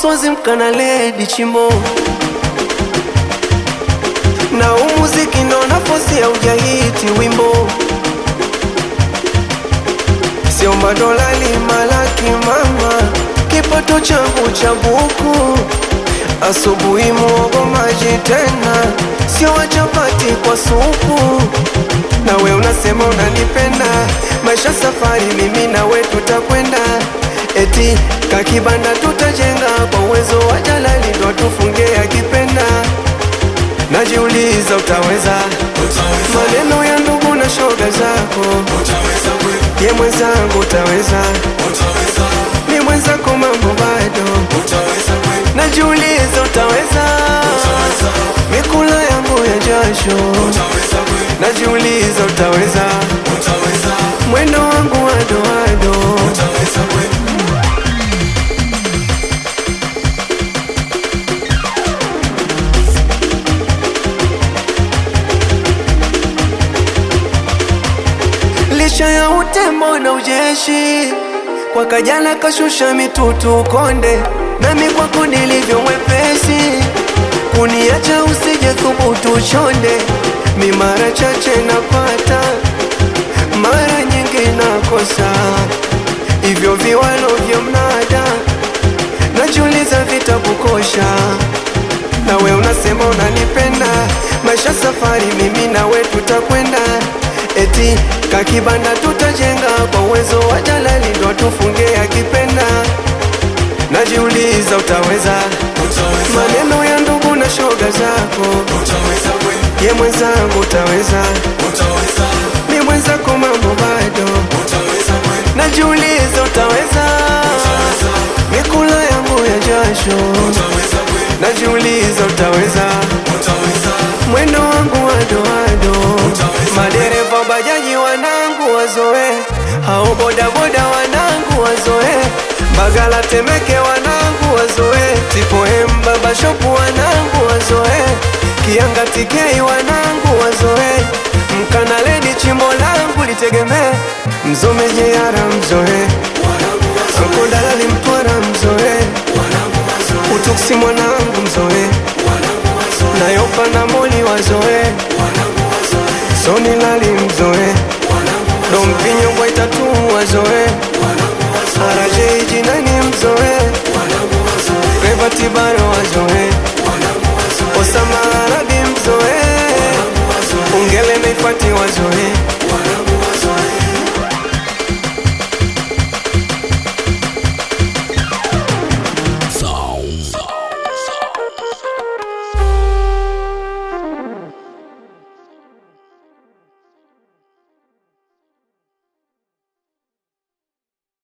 Uswazi mkana ledi chimbo na umuziki ndo nafosi ya ujahiti wimbo sio madolali malaki mama kipato changu cha buku asubuhi muogo maji tena sio wachapati kwa supu na we unasema unanipenda maisha safari mimi na we tutakwenda eti kakibanda tutajenga kwa uwezo wa Jalali ndo tufunge akipenda najiuliza utaweza maneno ya ndugu na shoga zako ye mwenzangu utaweza ni mwenzako mambo bado najiuliza utaweza mikula yangu ya jasho najiuliza utaweza mwendo wangu wado licha ya utembo na ujeshi kwa Kajala kashusha mitutu konde nami kwako nilivyo mwepesi kuniacha usije thubutu chonde mi mara chache napata mara nyingi nakosa hivyo viwalo vya mnada najiuliza vitakukosha na we unasema unanipenda maisha safari mimi na we tutakwenda eti kakibanda tutajenga kwa uwezo wa Jalali ndo tufunge akipenda najiuliza utaweza maneno ya ndugu na shoga zako ye mwenzangu utaweza mi mwenzako mambo bado najiuliza utaweza mikula yangu ya jasho najiuliza utaweza mwendo wangu wado madereva bajaji wanangu wazoe hao bodaboda wanangu wazoe Bagala Temeke wanangu wazoe Tipoem Baba Shopu wanangu wazoe Kianga Tikei wanangu wazoe Mkanaledi chimbo langu litegeme Mzome Jeyara mzoe Mkondalali Mtwara mzoe Utuksi mwanangu mzoe Nayopa na Moli wazoe Soni Lali mzoe Dompinyo kwa Itatu wazoe Araje jinani mzoe Reva Tibaro wazoe Osama Arabi mzoe Ungele Meifati wazoe